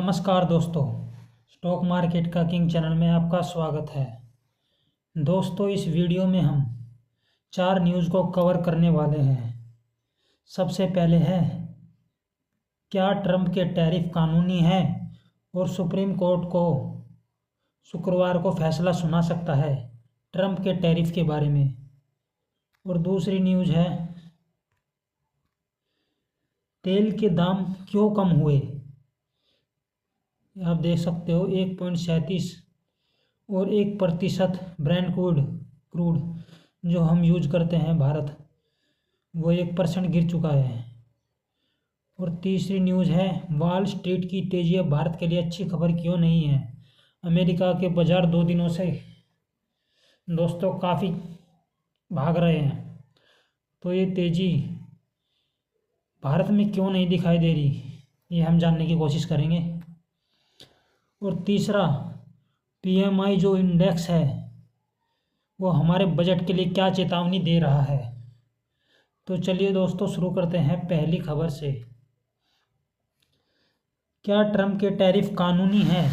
नमस्कार दोस्तों। Stock market का किंग चैनल में आपका स्वागत है। दोस्तों, इस वीडियो में हम 4 न्यूज़ को कवर करने वाले हैं। सबसे पहले है, क्या ट्रंप के टैरिफ कानूनी हैं और सुप्रीम कोर्ट को शुक्रवार को फैसला सुना सकता है ट्रंप के टैरिफ के बारे में। और दूसरी न्यूज़ है, तेल के दाम क्यों कम हुए। आप देख सकते हो 1.37 और 1% ब्रेंट क्रूड जो हम यूज करते हैं भारत, वो 1% गिर चुका है। और तीसरी न्यूज़ है, वॉल स्ट्रीट की तेजी अब भारत के लिए अच्छी खबर क्यों नहीं है। अमेरिका के बाजार 2 दिनों से दोस्तों काफ़ी भाग रहे हैं, तो ये तेजी भारत में क्यों नहीं दिखाई दे रही, ये हम जानने की कोशिश करेंगे। और तीसरा, PMI जो इंडेक्स है वो हमारे बजट के लिए क्या चेतावनी दे रहा है। तो चलिए दोस्तों, शुरू करते हैं पहली खबर से। क्या ट्रंप के टैरिफ कानूनी हैं?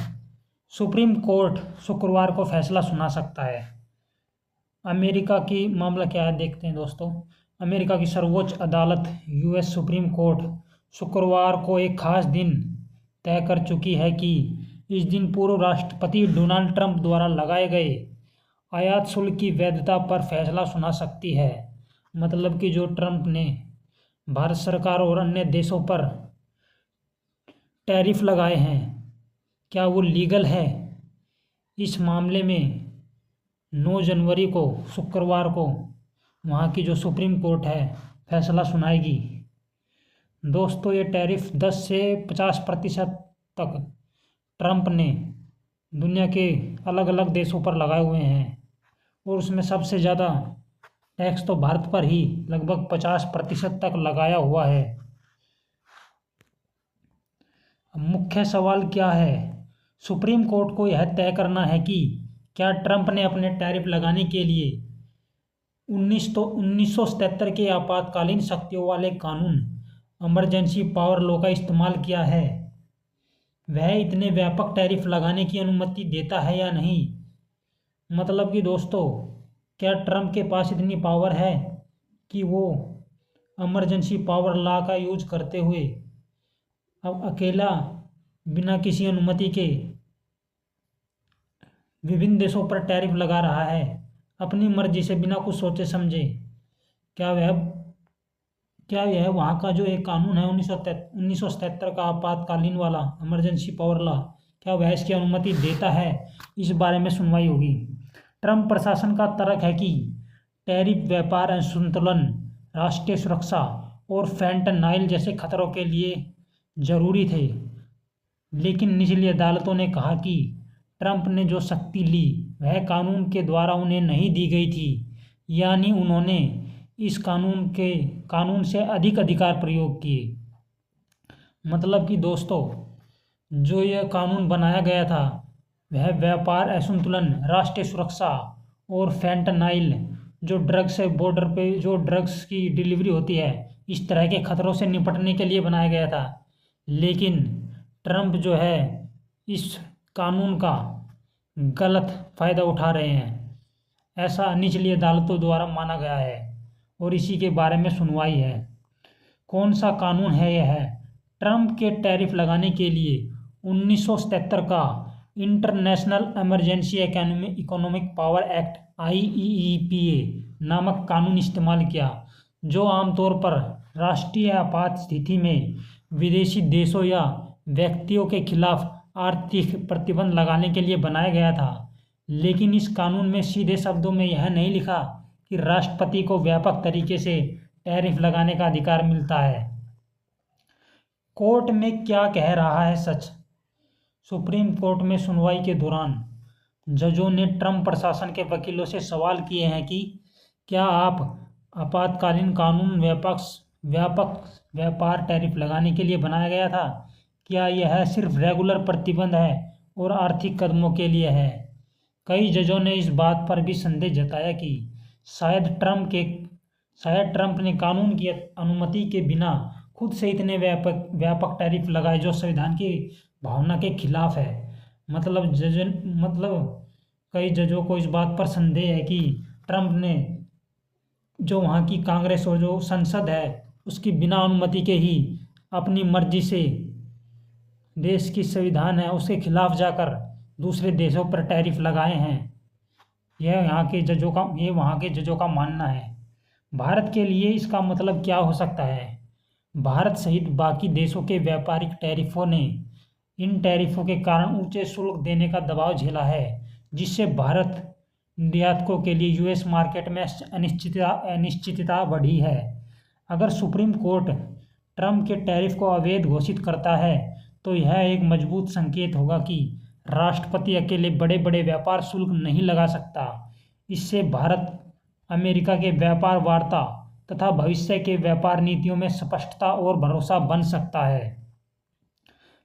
सुप्रीम कोर्ट शुक्रवार को फैसला सुना सकता है। अमेरिका की मामला क्या है देखते हैं दोस्तों। अमेरिका की सर्वोच्च अदालत US सुप्रीम कोर्ट शुक्रवार को एक खास दिन तय कर चुकी है कि इस दिन पूर्व राष्ट्रपति डोनाल्ड ट्रंप द्वारा लगाए गए आयात शुल्क की वैधता पर फैसला सुना सकती है। मतलब कि जो ट्रंप ने भारत सरकार और अन्य देशों पर टैरिफ लगाए हैं, क्या वो लीगल है। इस मामले में 9 जनवरी को शुक्रवार को वहाँ की जो सुप्रीम कोर्ट है फैसला सुनाएगी। दोस्तों, ये टैरिफ 10 से 50% तक ट्रंप ने दुनिया के अलग अलग देशों पर लगाए हुए हैं, और उसमें सबसे ज़्यादा टैक्स तो भारत पर ही लगभग 50% तक लगाया हुआ है। अब मुख्य सवाल क्या है, सुप्रीम कोर्ट को यह तय करना है कि क्या ट्रंप ने अपने टैरिफ लगाने के लिए 1977 के आपातकालीन शक्तियों वाले कानून इमरजेंसी पावर लॉ का इस्तेमाल किया है। वह इतने व्यापक टैरिफ लगाने की अनुमति देता है या नहीं। मतलब कि दोस्तों, क्या ट्रंप के पास इतनी पावर है कि वो इमरजेंसी पावर लॉ का यूज करते हुए अब अकेला बिना किसी अनुमति के विभिन्न देशों पर टैरिफ लगा रहा है अपनी मर्जी से, बिना कुछ सोचे समझे। क्या यह वहाँ का जो एक कानून है 1977 का आपातकालीन वाला इमरजेंसी पावर लॉ, क्या वह इसकी अनुमति देता है। इस बारे में सुनवाई होगी। ट्रंप प्रशासन का तर्क है कि टैरिफ व्यापार असंतुलन, राष्ट्रीय सुरक्षा और फैंटनाइल जैसे खतरों के लिए जरूरी थे, लेकिन निचली अदालतों ने कहा कि ट्रंप ने जो शक्ति ली वह कानून के द्वारा उन्हें नहीं दी गई थी, यानी उन्होंने इस कानून से अधिक अधिकार प्रयोग किए। मतलब कि दोस्तों, जो यह कानून बनाया गया था वह व्यापार असंतुलन, राष्ट्रीय सुरक्षा और फैंटनाइल जो ड्रग्स है, बॉर्डर पे जो ड्रग्स की डिलीवरी होती है, इस तरह के खतरों से निपटने के लिए बनाया गया था। लेकिन ट्रंप जो है इस कानून का गलत फ़ायदा उठा रहे हैं, ऐसा निचली अदालतों द्वारा माना गया है, और इसी के बारे में सुनवाई है। कौन सा कानून है यह। ट्रंप के टैरिफ लगाने के लिए 1977 का international emergency economic power act IEEPA नामक कानून इस्तेमाल किया, जो आमतौर पर राष्ट्रीय आपात स्थिति में विदेशी देशों या व्यक्तियों के खिलाफ आर्थिक प्रतिबंध लगाने के लिए बनाया गया था। लेकिन इस कानून में सीधे शब्दों में यह नहीं लिखा कि राष्ट्रपति को व्यापक तरीके से टैरिफ लगाने का अधिकार मिलता है। कोर्ट में क्या कह रहा है सच। सुप्रीम कोर्ट में सुनवाई के दौरान जजों ने ट्रंप प्रशासन के वकीलों से सवाल किए हैं कि क्या आप आपातकालीन कानून व्यापक व्यापार टैरिफ लगाने के लिए बनाया गया था, क्या यह सिर्फ रेगुलर प्रतिबंध है और आर्थिक कदमों के लिए है। कई जजों ने इस बात पर भी संदेह जताया कि शायद ट्रंप ने कानून की अनुमति के बिना खुद से इतने व्यापक टैरिफ लगाए जो संविधान की भावना के खिलाफ है। मतलब कई जजों को इस बात पर संदेह है कि ट्रंप ने जो वहाँ की कांग्रेस और जो संसद है उसकी बिना अनुमति के ही अपनी मर्जी से देश की संविधान है उसके खिलाफ जाकर दूसरे देशों पर टैरिफ लगाए हैं। ये वहाँ के जजों का मानना है। भारत के लिए इसका मतलब क्या हो सकता है? भारत सहित बाकी देशों के व्यापारिक टैरिफों ने इन टैरिफों के कारण ऊंचे शुल्क देने का दबाव झेला है, जिससे भारत निर्यातकों के लिए यूएस मार्केट में अनिश्चितता बढ़ी है। अगर सुप्रीम कोर्ट ट्रंप के टैरिफ को अवैध घोषित करता है तो यह एक मजबूत संकेत होगा कि राष्ट्रपति अकेले बड़े बड़े व्यापार शुल्क नहीं लगा सकता। इससे भारत अमेरिका के व्यापार वार्ता तथा भविष्य के व्यापार नीतियों में स्पष्टता और भरोसा बन सकता है।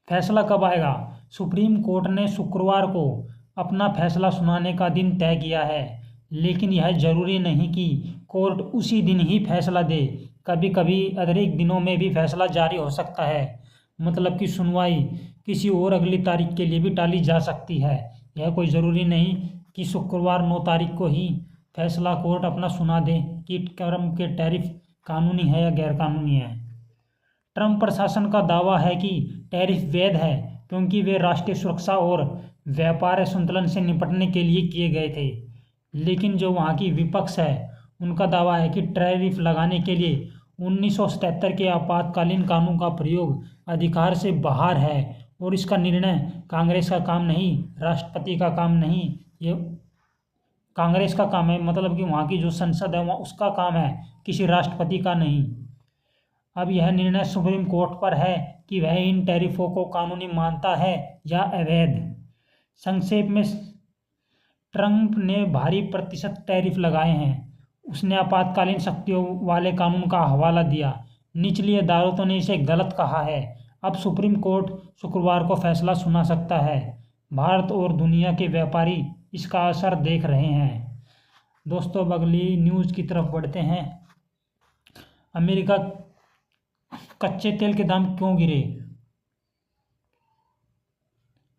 फैसला कब आएगा? सुप्रीम कोर्ट ने शुक्रवार को अपना फैसला सुनाने का दिन तय किया है, लेकिन यह जरूरी नहीं कि कोर्ट उसी दिन ही फैसला दे। कभी कभी अतिरिक्त दिनों में भी फैसला जारी हो सकता है, मतलब कि सुनवाई किसी और अगली तारीख के लिए भी टाली जा सकती है। यह कोई ज़रूरी नहीं कि शुक्रवार 9 तारीख को ही फैसला कोर्ट अपना सुना दे कि ट्रंप के टैरिफ कानूनी है या गैरकानूनी है। ट्रंप प्रशासन का दावा है कि टैरिफ वैध है क्योंकि वे राष्ट्रीय सुरक्षा और व्यापार संतुलन से निपटने के लिए किए गए थे, लेकिन जो वहाँ की विपक्ष है उनका दावा है कि टैरिफ लगाने के लिए 1977 के आपातकालीन कानून का प्रयोग अधिकार से बाहर है और इसका निर्णय कांग्रेस का काम नहीं, राष्ट्रपति का काम नहीं, ये कांग्रेस का काम है। मतलब कि वहाँ की जो संसद है वहाँ उसका काम है, किसी राष्ट्रपति का नहीं। अब यह निर्णय सुप्रीम कोर्ट पर है कि वह इन टैरिफों को कानूनी मानता है या अवैध। संक्षेप में, ट्रंप ने भारी प्रतिशत टैरिफ लगाए हैं। उसने आपातकालीन शक्तियों वाले कानून का हवाला दिया। निचली अदालतों ने इसे गलत कहा है। अब सुप्रीम कोर्ट शुक्रवार को फैसला सुना सकता है। भारत और दुनिया के व्यापारी इसका असर देख रहे हैं। दोस्तों, अब अगली न्यूज़ की तरफ बढ़ते हैं। अमेरिका कच्चे तेल के दाम क्यों गिरे?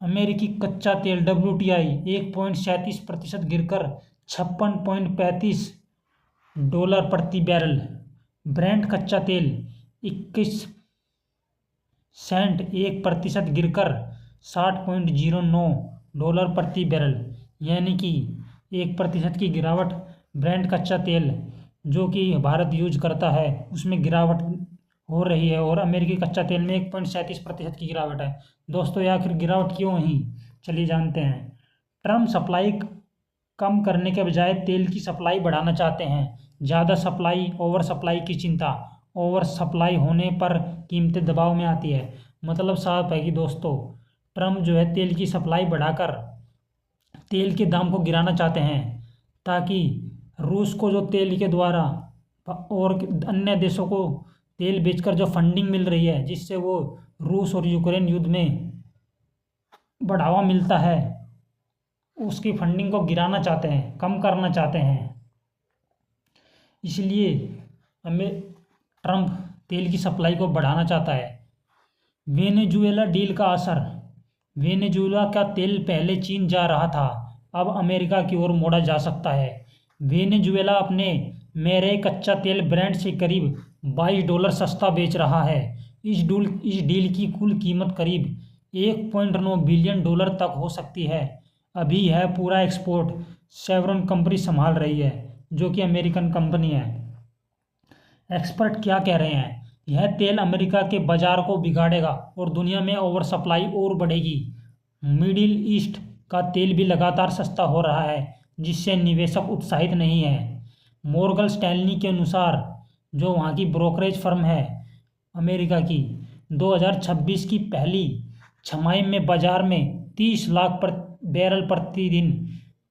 अमेरिकी कच्चा तेल WTI 1.37% गिरकर $56.35 प्रति बैरल। ब्रेंट कच्चा तेल 21 सेंट 1% गिरकर $60.09 प्रति बैरल, यानी कि 1% की गिरावट। ब्रेंट कच्चा तेल जो कि भारत यूज करता है उसमें गिरावट हो रही है और अमेरिकी कच्चा तेल में 1.37% की गिरावट है। दोस्तों, ये आखिर गिरावट क्यों हुई, चलिए जानते हैं। ट्रंप सप्लाई कम करने के बजाय तेल की सप्लाई बढ़ाना चाहते हैं। ज़्यादा सप्लाई, ओवर सप्लाई की चिंता। ओवर सप्लाई होने पर कीमतें दबाव में आती है। मतलब साफ है कि दोस्तों, ट्रंप जो है तेल की सप्लाई बढ़ाकर तेल के दाम को गिराना चाहते हैं, ताकि रूस को जो तेल के द्वारा और अन्य देशों को तेल बेचकर जो फंडिंग मिल रही है, जिससे वो रूस और यूक्रेन युद्ध में बढ़ावा मिलता है, उसकी फंडिंग को गिराना चाहते हैं, कम करना चाहते हैं। इसलिए ट्रंप तेल की सप्लाई को बढ़ाना चाहता है। वेनेजुएला डील का असर। वेनेजुएला का तेल पहले चीन जा रहा था, अब अमेरिका की ओर मोड़ा जा सकता है। वेनेजुएला अपने मेरे कच्चा तेल ब्रेंट से करीब $22 सस्ता बेच रहा है। इस डील की कुल कीमत करीब $1.9 बिलियन तक हो सकती है। अभी यह पूरा एक्सपोर्ट शेवरॉन कंपनी संभाल रही है, जो कि अमेरिकन कंपनी है। एक्सपर्ट क्या कह रहे हैं? यह तेल अमेरिका के बाजार को बिगाड़ेगा और दुनिया में ओवर सप्लाई और बढ़ेगी। मिडिल ईस्ट का तेल भी लगातार सस्ता हो रहा है, जिससे निवेशक उत्साहित नहीं है। मॉर्गन स्टैनली के अनुसार, जो वहाँ की ब्रोकरेज फर्म है अमेरिका की, 2026 की पहली छमाही में बाजार में 30 लाख बैरल प्रतिदिन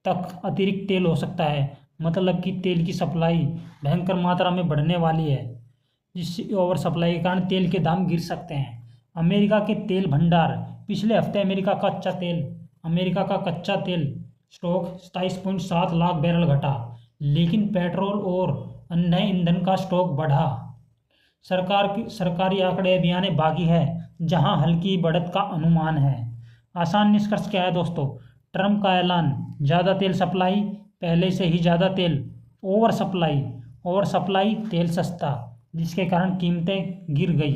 तक अतिरिक्त तेल हो सकता है। मतलब कि तेल की सप्लाई भयंकर मात्रा में बढ़ने वाली है, जिससे ओवर सप्लाई के कारण तेल के दाम गिर सकते हैं। अमेरिका के तेल भंडार। पिछले हफ्ते अमेरिका का कच्चा तेल स्टॉक 27.7 लाख बैरल घटा, लेकिन पेट्रोल और अन्य ईंधन का स्टॉक बढ़ा। सरकारी आंकड़े अभी आने बाकी है, जहां हल्की बढ़त का अनुमान है। आसान निष्कर्ष क्या है दोस्तों? ट्रम्प का ऐलान, ज़्यादा तेल सप्लाई, पहले से ही ज़्यादा तेल, ओवर सप्लाई, तेल सस्ता, जिसके कारण कीमतें गिर गई।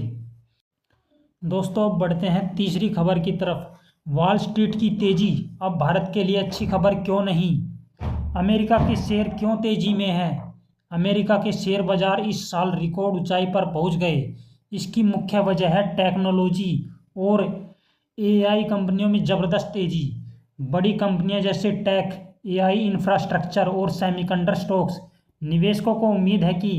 दोस्तों अब बढ़ते हैं तीसरी खबर की तरफ। वॉल स्ट्रीट की तेजी अब भारत के लिए अच्छी खबर क्यों नहीं? अमेरिका के शेयर क्यों तेजी में है? अमेरिका के शेयर बाजार इस साल रिकॉर्ड ऊंचाई पर पहुंच गए। इसकी मुख्य वजह है टेक्नोलॉजी और एआई कंपनियों में ज़बरदस्त तेजी। बड़ी कंपनियां जैसे टेक, एआई इंफ्रास्ट्रक्चर और सेमीकंडक्टर स्टॉक्स। निवेशकों को उम्मीद है कि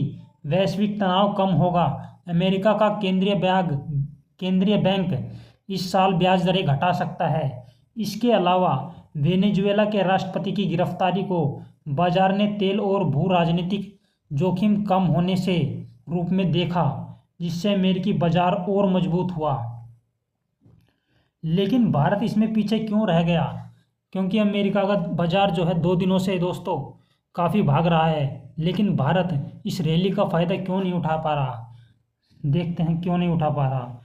वैश्विक तनाव कम होगा। अमेरिका का केंद्रीय बैंक इस साल ब्याज दरें घटा सकता है। इसके अलावा वेनेजुएला के राष्ट्रपति की गिरफ्तारी को बाजार ने तेल और भू राजनीतिक जोखिम कम होने से रूप में देखा, जिससे अमेरिकी बाजार और मजबूत हुआ। लेकिन भारत इसमें पीछे क्यों रह गया? क्योंकि अमेरिका का बाजार जो है 2 दिनों से दोस्तों काफ़ी भाग रहा है, लेकिन भारत इस रैली का फ़ायदा क्यों नहीं उठा पा रहा? देखते हैं क्यों नहीं उठा पा रहा।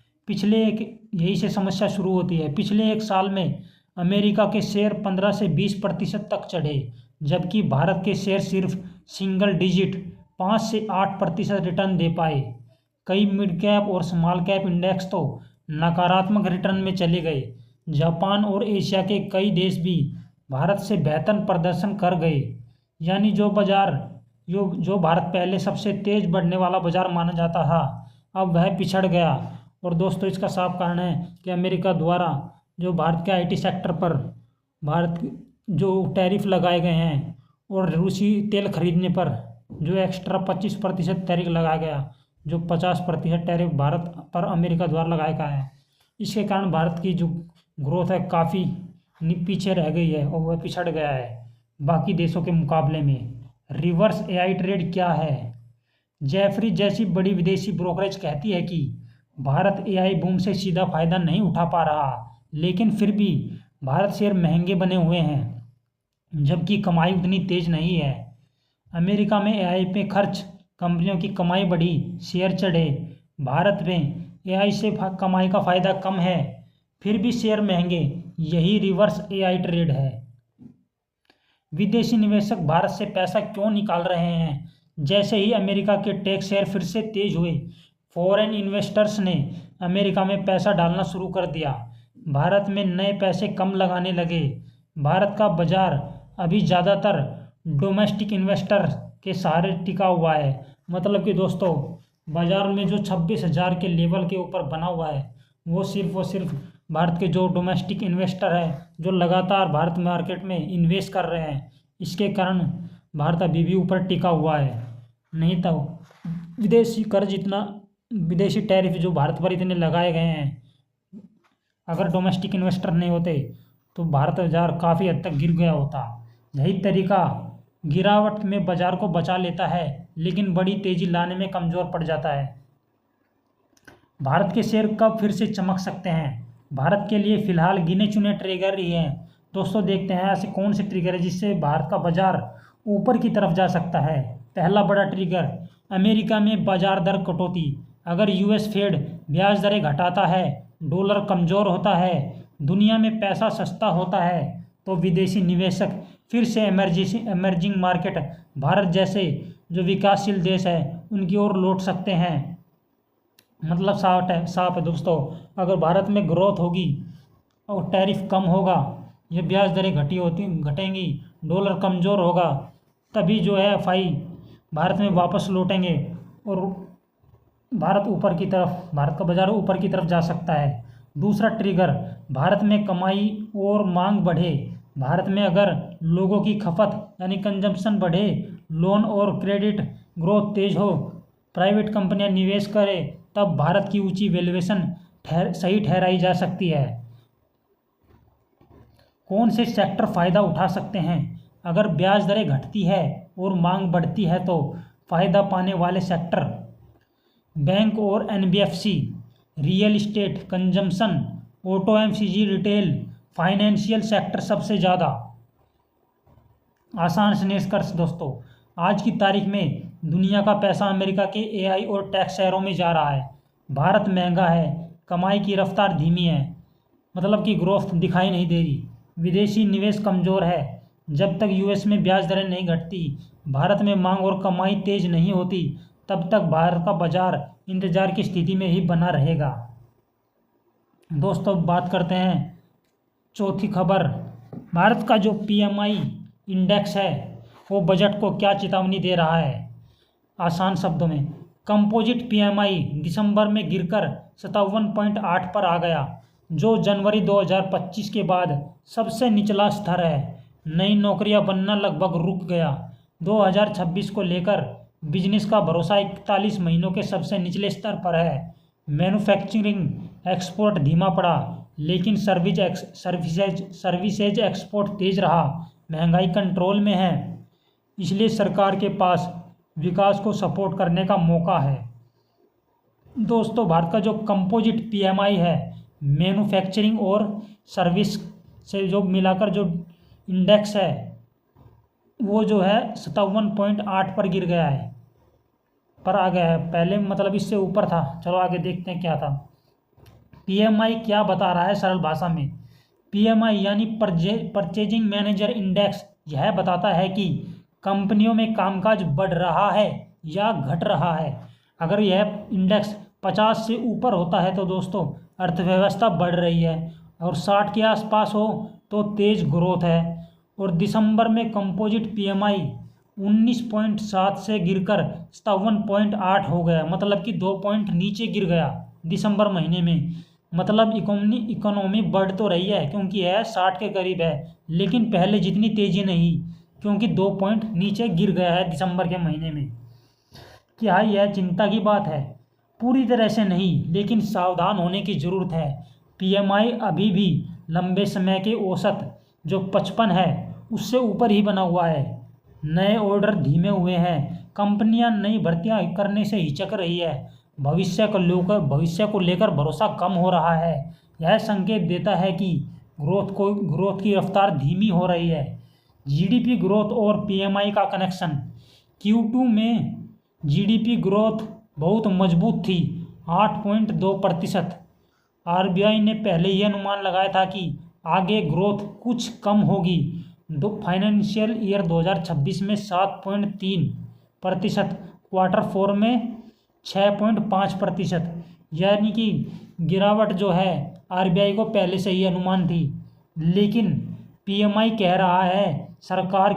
यही से समस्या शुरू होती है। पिछले एक साल में अमेरिका के शेयर 15 से 20% तक चढ़े, जबकि भारत के शेयर सिर्फ सिंगल डिजिट 5 से 8% रिटर्न दे पाए। कई मिड कैप और स्मॉल कैप इंडेक्स तो नकारात्मक रिटर्न में चले गए। जापान और एशिया के कई देश भी भारत से बेहतर प्रदर्शन कर गए। यानी जो भारत पहले सबसे तेज बढ़ने वाला बाजार माना जाता था, अब वह पिछड़ गया। और दोस्तों इसका साफ कारण है कि अमेरिका द्वारा जो भारत के आईटी सेक्टर पर जो टैरिफ लगाए गए हैं और रूसी तेल खरीदने पर जो एक्स्ट्रा 25% टैरिफ लगाया गया, जो 50% टैरिफ भारत पर अमेरिका द्वारा लगाया गया है, इसके कारण भारत की जो ग्रोथ है काफ़ी पीछे रह गई है और वह पिछड़ गया है बाकी देशों के मुकाबले में। रिवर्स एआई ट्रेड क्या है? जेफरी जैसी बड़ी विदेशी ब्रोकरेज कहती है कि भारत एआई बूम से सीधा फायदा नहीं उठा पा रहा, लेकिन फिर भी भारत शेयर महंगे बने हुए हैं, जबकि कमाई उतनी तेज नहीं है। अमेरिका में एआई पे खर्च, कंपनियों की कमाई बढ़ी, शेयर चढ़े। भारत में एआई से कमाई का फायदा कम है, फिर भी शेयर महंगे। यही रिवर्स एआई ट्रेड है। विदेशी निवेशक भारत से पैसा क्यों निकाल रहे हैं? जैसे ही अमेरिका के टेक शेयर फिर से तेज हुए, फॉरेन इन्वेस्टर्स ने अमेरिका में पैसा डालना शुरू कर दिया। भारत में नए पैसे कम लगाने लगे। भारत का बाजार अभी ज़्यादातर डोमेस्टिक इन्वेस्टर के सहारे टिका हुआ है। मतलब कि दोस्तों बाजार में जो 26,000 के लेवल के ऊपर बना हुआ है, वो सिर्फ भारत के जो डोमेस्टिक इन्वेस्टर हैं, जो लगातार भारत मार्केट में इन्वेस्ट कर रहे हैं, इसके कारण भारत अभी भी ऊपर टिका हुआ है। नहीं तो विदेशी टैरिफ जो भारत पर इतने लगाए गए हैं, अगर डोमेस्टिक इन्वेस्टर नहीं होते तो भारत बाजार काफ़ी हद तक गिर गया होता। यही तरीका गिरावट में बाजार को बचा लेता है, लेकिन बड़ी तेजी लाने में कमज़ोर पड़ जाता है। भारत के शेयर कब फिर से चमक सकते हैं? भारत के लिए फ़िलहाल गिने चुने ट्रिगर ही हैं। दोस्तों देखते हैं ऐसे कौन से ट्रिगर है जिससे भारत का बाजार ऊपर की तरफ जा सकता है। पहला बड़ा ट्रिगर, अमेरिका में बाजार दर कटौती। अगर यूएस फेड ब्याज दरें घटाता है, डॉलर कमज़ोर होता है, दुनिया में पैसा सस्ता होता है, तो विदेशी निवेशक फिर से एमर्जिंग मार्केट भारत जैसे जो विकासशील देश है उनकी ओर लौट सकते हैं। मतलब साफ है दोस्तों, अगर भारत में ग्रोथ होगी और टैरिफ कम होगा, ये ब्याज दरें घटेंगी, डॉलर कमज़ोर होगा, तभी जो है एफआई भारत में वापस लौटेंगे और भारत का बाजार ऊपर की तरफ जा सकता है। दूसरा ट्रिगर, भारत में कमाई और मांग बढ़े। भारत में अगर लोगों की खपत यानी कंजम्पशन बढ़े, लोन और क्रेडिट ग्रोथ तेज हो, प्राइवेट कंपनियां निवेश करें, तब भारत की ऊंची वैल्यूएशन सही ठहराई जा सकती है। कौन से सेक्टर फ़ायदा उठा सकते हैं? अगर ब्याज दरें घटती है और मांग बढ़ती है तो फ़ायदा पाने वाले सेक्टर बैंक और NBFC, real estate, consumption, auto MCG, retail, financial sector सबसे ज़्यादा। आसान से निष्कर्ष दोस्तों, आज की तारीख में दुनिया का पैसा अमेरिका के एआई और टेक शहरों में जा रहा है। भारत महंगा है, कमाई की रफ्तार धीमी है, मतलब कि ग्रोथ दिखाई नहीं दे रही। विदेशी निवेश कमज़ोर है। जब तक यूएस में ब्याज दरें नहीं घटती, भारत में मांग और कमाई तेज नहीं होती, तब तक भारत का बाजार इंतजार की स्थिति में ही बना रहेगा। दोस्तों, बात करते हैं चौथी खबर। भारत का जो पीएमआई इंडेक्स है वो बजट को क्या चेतावनी दे रहा है। आसान शब्दों में, कंपोजिट पीएमआई दिसंबर में गिरकर 57.8 पर आ गया, जो जनवरी 2025 के बाद सबसे निचला स्तर है। नई नौकरियां बनना लगभग रुक गया। 2026 को लेकर बिजनेस का भरोसा 41 महीनों के सबसे निचले स्तर पर है। मैन्युफैक्चरिंग एक्सपोर्ट धीमा पड़ा, लेकिन सर्विसेज एक्सपोर्ट तेज रहा। महंगाई कंट्रोल में है, इसलिए सरकार के पास विकास को सपोर्ट करने का मौका है। दोस्तों, भारत का जो कंपोजिट पीएमआई है, मैन्युफैक्चरिंग और सर्विस से जो मिलाकर जो इंडेक्स है, वो जो है 57.8 पर गिर गया है, पर आ गया है। पहले मतलब इससे ऊपर था। चलो आगे देखते हैं क्या था। पीएमआई क्या बता रहा है सरल भाषा में। पीएमआई यानी परचेजिंग मैनेजर इंडेक्स यह बताता है कि कंपनियों में कामकाज बढ़ रहा है या घट रहा है। अगर यह इंडेक्स 50 से ऊपर होता है तो दोस्तों अर्थव्यवस्था बढ़ रही है, और 60 के आसपास हो तो तेज ग्रोथ है। और दिसंबर में कंपोजिट पीएमआई 19.7 से गिरकर 57.8 हो गया, मतलब कि 2 पॉइंट नीचे गिर गया दिसंबर महीने में। मतलब इकोनॉमी बढ़ तो रही है क्योंकि यह 60 के करीब है, लेकिन पहले जितनी तेजी नहीं, क्योंकि 2 पॉइंट नीचे गिर गया है दिसंबर के महीने में। क्या यह चिंता की बात है? पूरी तरह से नहीं, लेकिन सावधान होने की ज़रूरत है। पीएमआई अभी भी लंबे समय के औसत जो 55 है उससे ऊपर ही बना हुआ है। नए ऑर्डर धीमे हुए हैं। कंपनियां नई भर्तियां करने से हिचक रही है। भविष्य को लेकर भरोसा कम हो रहा है। यह संकेत देता है कि ग्रोथ की रफ्तार धीमी हो रही है। जीडीपी ग्रोथ और पीएमआई का कनेक्शन। Q2 में जीडीपी ग्रोथ बहुत मजबूत थी, 8.2%। आरबीआई ने पहले ही अनुमान लगाया था कि आगे ग्रोथ कुछ कम होगी। फाइनेंशियल ईयर 2026 में 7.3%, Q4 में 6.5%। यानी कि गिरावट जो है आरबीआई को पहले से ही अनुमान थी। लेकिन पीएमआई कह रहा है सरकार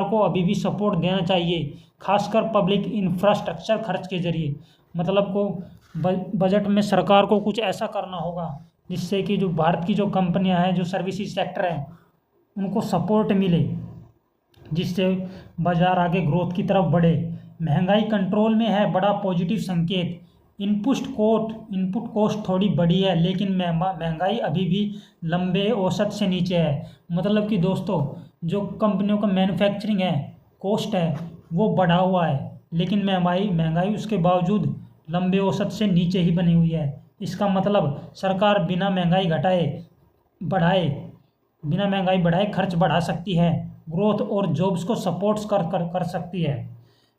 को अभी भी सपोर्ट देना चाहिए, खासकर पब्लिक इंफ्रास्ट्रक्चर खर्च के जरिए। मतलब को बजट में सरकार को कुछ ऐसा करना होगा जिससे कि जो भारत की जो कंपनियां हैं, जो सर्विसेज सेक्टर हैं, उनको सपोर्ट मिले, जिससे बाजार आगे ग्रोथ की तरफ बढ़े। महंगाई कंट्रोल में है, बड़ा पॉजिटिव संकेत। इनपुट कॉस्ट थोड़ी बढ़ी है, लेकिन महंगाई अभी भी लंबे औसत से नीचे है। मतलब कि दोस्तों, जो कंपनियों का मैन्युफैक्चरिंग है, कॉस्ट है, वो बढ़ा हुआ है, लेकिन महंगाई उसके बावजूद लंबे औसत से नीचे ही बनी हुई है। इसका मतलब सरकार बिना महंगाई बढ़ाए खर्च बढ़ा सकती है, ग्रोथ और जॉब्स को सपोर्ट कर सकती है।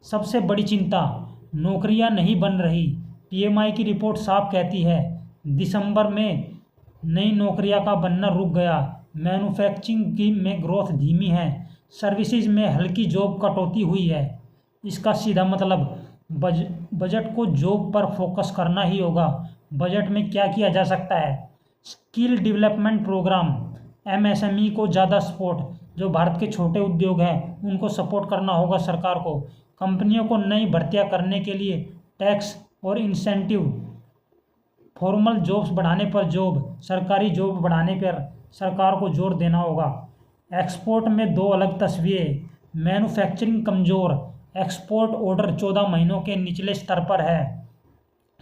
सबसे बड़ी चिंता, नौकरियां नहीं बन रही। पीएमआई की रिपोर्ट साफ कहती है दिसंबर में नई नौकरियां का बनना रुक गया। मैन्युफैक्चरिंग में ग्रोथ धीमी है। सर्विसेज में हल्की जॉब कटौती हुई है। इसका सीधा मतलब बजट को जॉब पर फोकस करना ही होगा। बजट में क्या किया जा सकता है? स्किल डेवलपमेंट प्रोग्राम, एमएसएमई को ज़्यादा सपोर्ट। जो भारत के छोटे उद्योग हैं उनको सपोर्ट करना होगा सरकार को। कंपनियों को नई भर्तियां करने के लिए टैक्स और इंसेंटिव। फॉर्मल जॉब्स बढ़ाने पर सरकारी जॉब बढ़ाने पर सरकार को जोर देना होगा। एक्सपोर्ट में दो अलग तस्वीरें। मैन्युफैक्चरिंग कमज़ोर, एक्सपोर्ट ऑर्डर 14 महीनों के निचले स्तर पर है।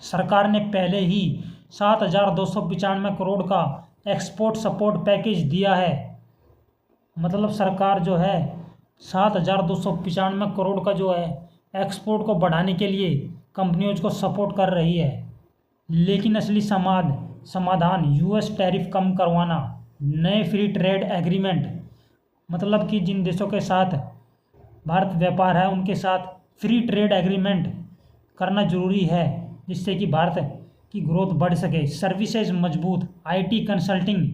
सरकार ने पहले ही 7,295 करोड़ का एक्सपोर्ट सपोर्ट पैकेज दिया है। मतलब सरकार जो है 7,295 करोड़ का जो है एक्सपोर्ट को बढ़ाने के लिए कंपनियों को सपोर्ट कर रही है। लेकिन असली समाधान यूएस टैरिफ कम करवाना, नए फ्री ट्रेड एग्रीमेंट। मतलब कि जिन देशों के साथ भारत व्यापार है उनके साथ फ्री ट्रेड एग्रीमेंट करना जरूरी है, जिससे कि भारत की ग्रोथ बढ़ सके। सर्विसेज मजबूत, आईटी कंसल्टिंग,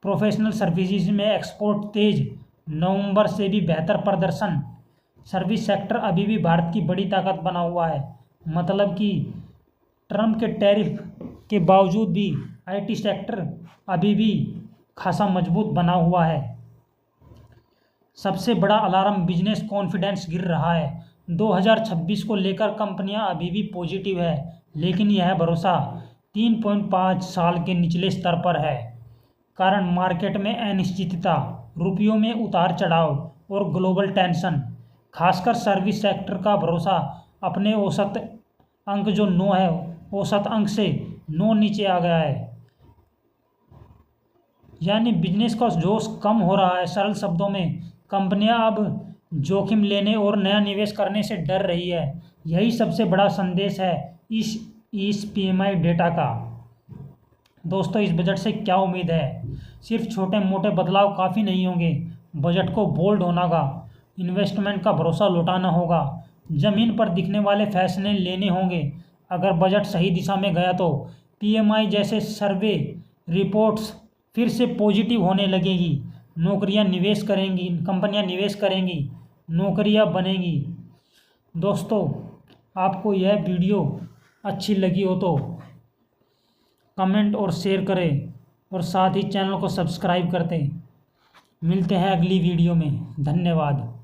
प्रोफेशनल सर्विसेज में एक्सपोर्ट तेज, नवंबर से भी बेहतर प्रदर्शन। सर्विस सेक्टर अभी भी भारत की बड़ी ताकत बना हुआ है, मतलब कि ट्रम्प के टैरिफ के बावजूद भी आईटी सेक्टर अभी भी खासा मजबूत बना हुआ है। सबसे बड़ा अलार्म, बिजनेस कॉन्फिडेंस गिर रहा है। 2026 को लेकर कंपनियां अभी भी पॉजिटिव है, लेकिन यह भरोसा 3.5 साल के निचले स्तर पर है। कारण मार्केट में अनिश्चितता, रुपयों में उतार चढ़ाव और ग्लोबल टेंशन। खासकर सर्विस सेक्टर का भरोसा अपने औसत अंक जो 9 है, औसत अंक से 9 नीचे आ गया है, यानी बिजनेस का जोश कम हो रहा है। सरल शब्दों में कंपनियां अब जोखिम लेने और नया निवेश करने से डर रही है। यही सबसे बड़ा संदेश है इस पीएमआई डेटा का। दोस्तों, इस बजट से क्या उम्मीद है? सिर्फ छोटे मोटे बदलाव काफ़ी नहीं होंगे। बजट को बोल्ड होना होगा, इन्वेस्टमेंट का भरोसा लौटाना होगा, ज़मीन पर दिखने वाले फैसले लेने होंगे। अगर बजट सही दिशा में गया तो पीएमआई जैसे सर्वे रिपोर्ट्स फिर से पॉजिटिव होने लगेगी, नौकरियां निवेश करेंगी, कंपनियां निवेश करेंगी, नौकरियां बनेंगी। दोस्तों, आपको यह वीडियो अच्छी लगी हो तो कमेंट और शेयर करें और साथ ही चैनल को सब्सक्राइब करते। मिलते हैं अगली वीडियो में। धन्यवाद।